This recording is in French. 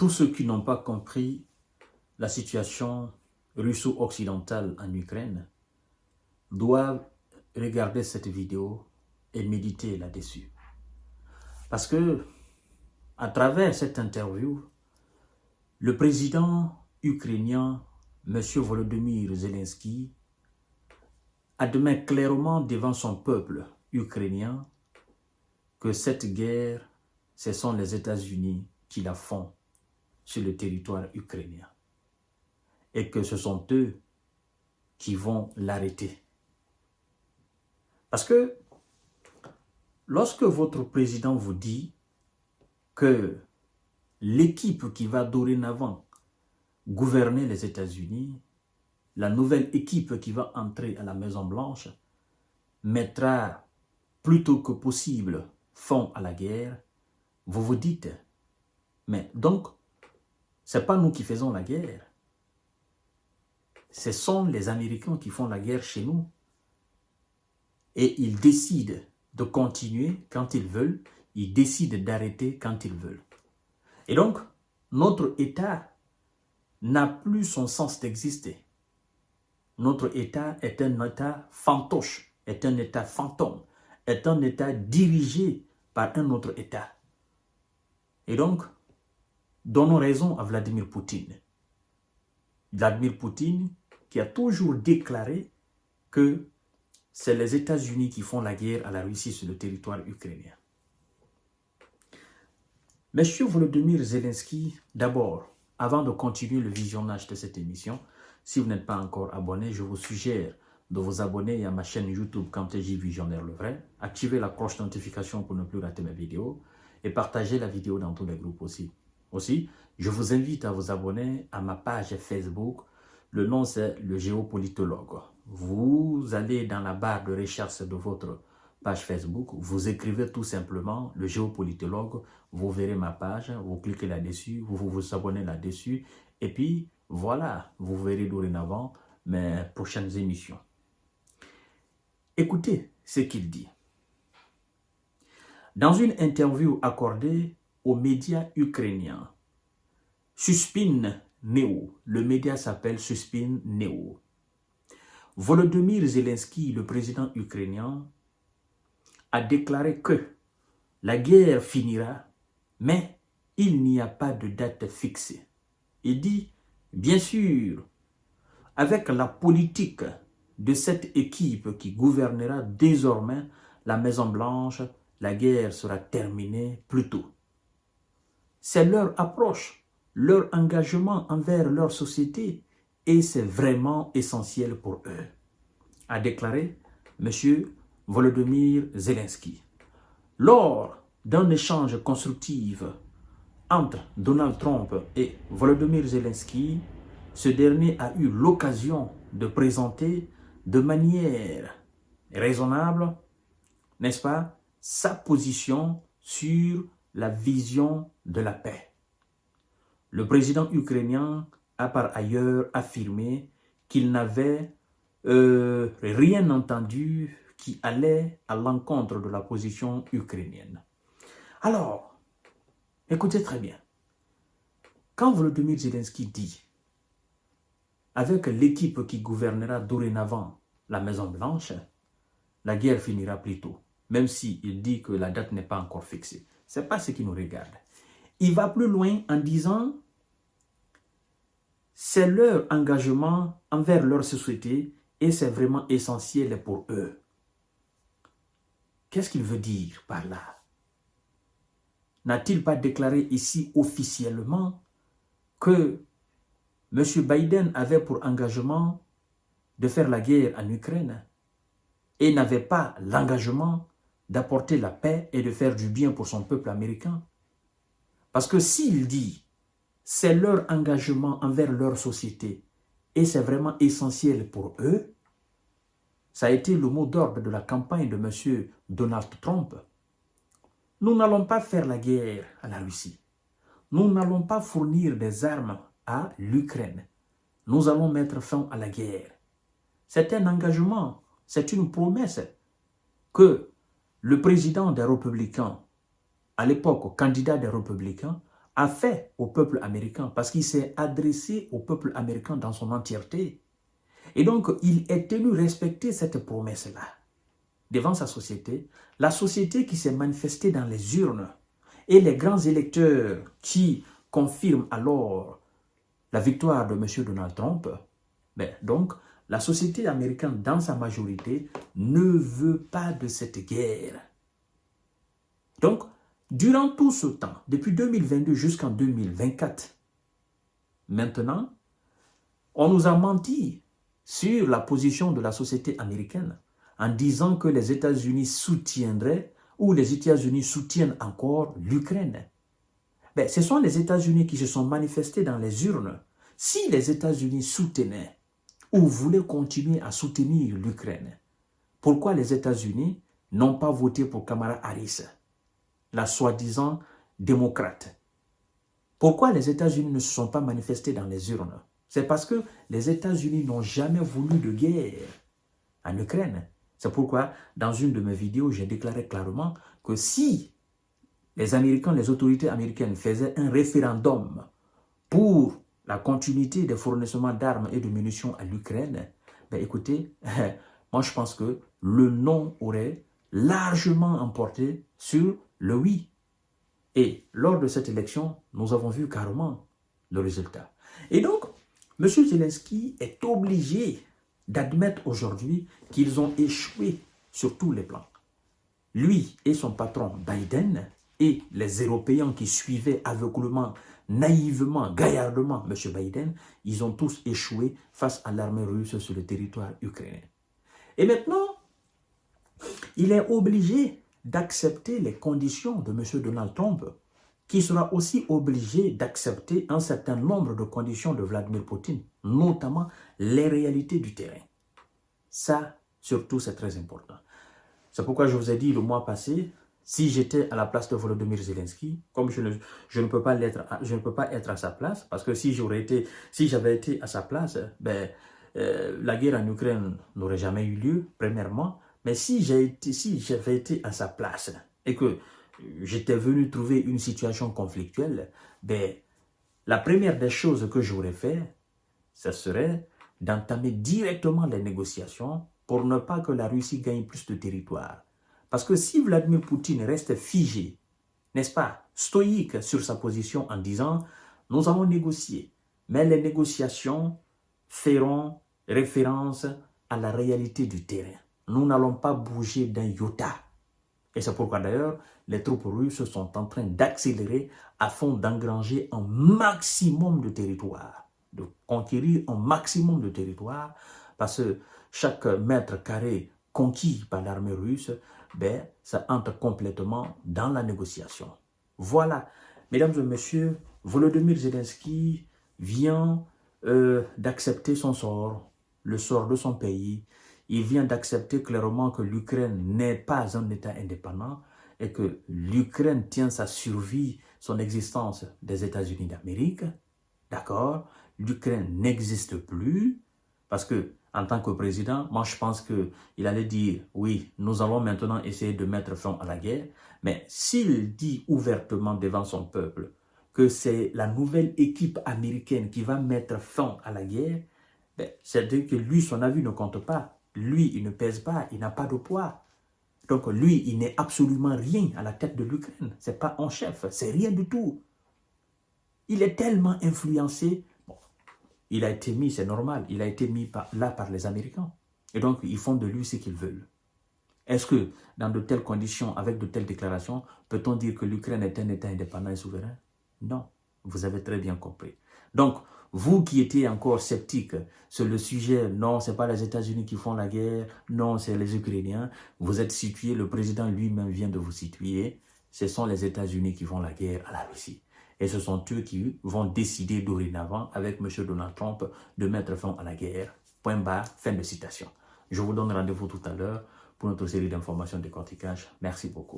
tous ceux qui n'ont pas compris la situation russo-occidentale en Ukraine doivent regarder cette vidéo et méditer là-dessus. Parce que, à travers cette interview, le président ukrainien, M. Volodymyr Zelensky, admet clairement devant son peuple ukrainien que cette guerre, ce sont les États-Unis qui la font sur le territoire ukrainien et que ce sont eux qui vont l'arrêter. Parce que lorsque votre président vous dit que l'équipe qui va dorénavant gouverner les États-Unis, la nouvelle équipe qui va entrer à la Maison-Blanche, mettra plus tôt que possible fin à la guerre, vous vous dites, mais donc, ce n'est pas nous qui faisons la guerre. Ce sont les Américains qui font la guerre chez nous. Et ils décident de continuer quand ils veulent, ils décident d'arrêter quand ils veulent. Et donc, notre État n'a plus son sens d'exister. Notre État est un État fantoche, est un État fantôme, est un État dirigé par un autre État. Et donc, donnons raison à Vladimir Poutine. Vladimir Poutine qui a toujours déclaré que c'est les États-Unis qui font la guerre à la Russie sur le territoire ukrainien. Monsieur Volodymyr Zelensky, d'abord, avant de continuer le visionnage de cette émission, si vous n'êtes pas encore abonné, je vous suggère de vous abonner à ma chaîne YouTube Kamteji Visionnaire le Vrai, activer la cloche de notification pour ne plus rater mes vidéos et partager la vidéo dans tous les groupes aussi. Aussi, je vous invite à vous abonner à ma page Facebook. Le nom c'est le géopolitologue. Vous allez dans la barre de recherche de votre page Facebook, vous écrivez tout simplement le géopolitologue, vous verrez ma page, vous cliquez là-dessus, vous vous abonnez là-dessus et puis voilà, vous verrez dorénavant mes prochaines émissions. Écoutez ce qu'il dit. Dans une interview accordée aux médias ukrainiens, Suspin Neo, le média s'appelle Suspin Neo. Volodymyr Zelensky, le président ukrainien, a déclaré que la guerre finira, mais il n'y a pas de date fixée. Il dit, bien sûr, avec la politique de cette équipe qui gouvernera désormais la Maison-Blanche, la guerre sera terminée plus tôt. C'est leur approche, leur engagement envers leur société et c'est vraiment essentiel pour eux, a déclaré M. Volodymyr Zelensky. Lors d'un échange constructif entre Donald Trump et Volodymyr Zelensky, ce dernier a eu l'occasion de présenter de manière raisonnable, n'est-ce pas, sa position sur la vision de la paix. Le président ukrainien a par ailleurs affirmé qu'il n'avait rien entendu qui allait à l'encontre de la position ukrainienne. Alors, écoutez très bien. Quand Volodymyr Zelensky dit, avec l'équipe qui gouvernera dorénavant la Maison-Blanche, la guerre finira plus tôt, même s'il dit que la date n'est pas encore fixée. Ce n'est pas ce qui nous regarde. Il va plus loin en disant, c'est leur engagement envers leur société et c'est vraiment essentiel pour eux. Qu'est-ce qu'il veut dire par là? N'a-t-il pas déclaré ici officiellement que M. Biden avait pour engagement de faire la guerre en Ukraine et n'avait pas l'engagement d'apporter la paix et de faire du bien pour son peuple américain? Parce que s'il dit c'est leur engagement envers leur société et c'est vraiment essentiel pour eux, ça a été le mot d'ordre de la campagne de M. Donald Trump. Nous n'allons pas faire la guerre à la Russie. Nous n'allons pas fournir des armes à l'Ukraine. Nous allons mettre fin à la guerre. C'est un engagement, c'est une promesse que le président des Républicains, à l'époque candidat des Républicains, a fait au peuple américain, parce qu'il s'est adressé au peuple américain dans son entièreté. Et donc, il est tenu respecter cette promesse-là devant sa société, la société qui s'est manifestée dans les urnes et les grands électeurs qui confirment alors la victoire de M. Donald Trump. Mais donc, la société américaine, dans sa majorité, ne veut pas de cette guerre. Donc, durant tout ce temps, depuis 2022 jusqu'en 2024, maintenant, on nous a menti sur la position de la société américaine en disant que les États-Unis soutiendraient ou les États-Unis soutiennent encore l'Ukraine. Ben, ce sont les États-Unis qui se sont manifestés dans les urnes. Si les États-Unis soutenaient ou voulaient continuer à soutenir l'Ukraine, pourquoi les États-Unis n'ont pas voté pour Kamala Harris, la soi-disant démocrate? Pourquoi les États-Unis ne se sont pas manifestés dans les urnes? C'est parce que les États-Unis n'ont jamais voulu de guerre en Ukraine. C'est pourquoi, dans une de mes vidéos, j'ai déclaré clairement que si les Américains, les autorités américaines faisaient un référendum pour la continuité des fournissements d'armes et de munitions à l'Ukraine, ben écoutez, moi je pense que le non aurait largement emporté sur le oui. Et lors de cette élection, nous avons vu carrément le résultat. Et donc, M. Zelensky est obligé d'admettre aujourd'hui qu'ils ont échoué sur tous les plans. Lui et son patron Biden et les Européens qui suivaient aveuglément, naïvement, gaillardement M. Biden, ils ont tous échoué face à l'armée russe sur le territoire ukrainien. Et maintenant, il est obligé d'accepter les conditions de M. Donald Trump, qui sera aussi obligé d'accepter un certain nombre de conditions de Vladimir Poutine, notamment les réalités du terrain. Ça, surtout, c'est très important. C'est pourquoi je vous ai dit le mois passé, si j'étais à la place de Volodymyr Zelensky, comme je ne peux pas être à sa place, parce que si j'avais été à sa place, ben, la guerre en Ukraine n'aurait jamais eu lieu, premièrement. Mais si j'avais été à sa place et que j'étais venu trouver une situation conflictuelle, ben, la première des choses que j'aurais fait, ce serait d'entamer directement les négociations pour ne pas que la Russie gagne plus de territoire. Parce que si Vladimir Poutine reste figé, n'est-ce pas, stoïque sur sa position en disant « nous allons négocier », mais les négociations feront référence à la réalité du terrain. Nous n'allons pas bouger d'un iota. Et c'est pourquoi d'ailleurs, les troupes russes sont en train d'accélérer afin d'engranger un maximum de territoire, de conquérir un maximum de territoire, parce que chaque mètre carré conquis par l'armée russe, ben, ça entre complètement dans la négociation. Voilà, mesdames et messieurs, Volodymyr Zelensky vient d'accepter son sort, le sort de son pays. Il vient d'accepter clairement que l'Ukraine n'est pas un État indépendant et que l'Ukraine tient sa survie, son existence des États-Unis d'Amérique. D'accord? L'Ukraine n'existe plus parce que, en tant que président, moi je pense qu'il allait dire, oui, nous allons maintenant essayer de mettre fin à la guerre. Mais s'il dit ouvertement devant son peuple que c'est la nouvelle équipe américaine qui va mettre fin à la guerre, ben, c'est-à-dire que lui, son avis ne compte pas. Lui, il ne pèse pas, il n'a pas de poids. Donc lui, il n'est absolument rien à la tête de l'Ukraine. Ce n'est pas un chef, c'est rien du tout. Il est tellement influencé. Bon, il a été mis, c'est normal, il a été mis là par les Américains. Et donc, ils font de lui ce qu'ils veulent. Est-ce que, dans de telles conditions, avec de telles déclarations, peut-on dire que l'Ukraine est un État indépendant et souverain? Non, vous avez très bien compris. Donc, vous qui étiez encore sceptique sur le sujet, non, ce n'est pas les États-Unis qui font la guerre, non, c'est les Ukrainiens, vous êtes situé, le président lui-même vient de vous situer, ce sont les États-Unis qui font la guerre à la Russie. Et ce sont eux qui vont décider dorénavant, avec M. Donald Trump, de mettre fin à la guerre. Point barre, fin de citation. Je vous donne rendez-vous tout à l'heure pour notre série d'informations de décortiquage. Merci beaucoup.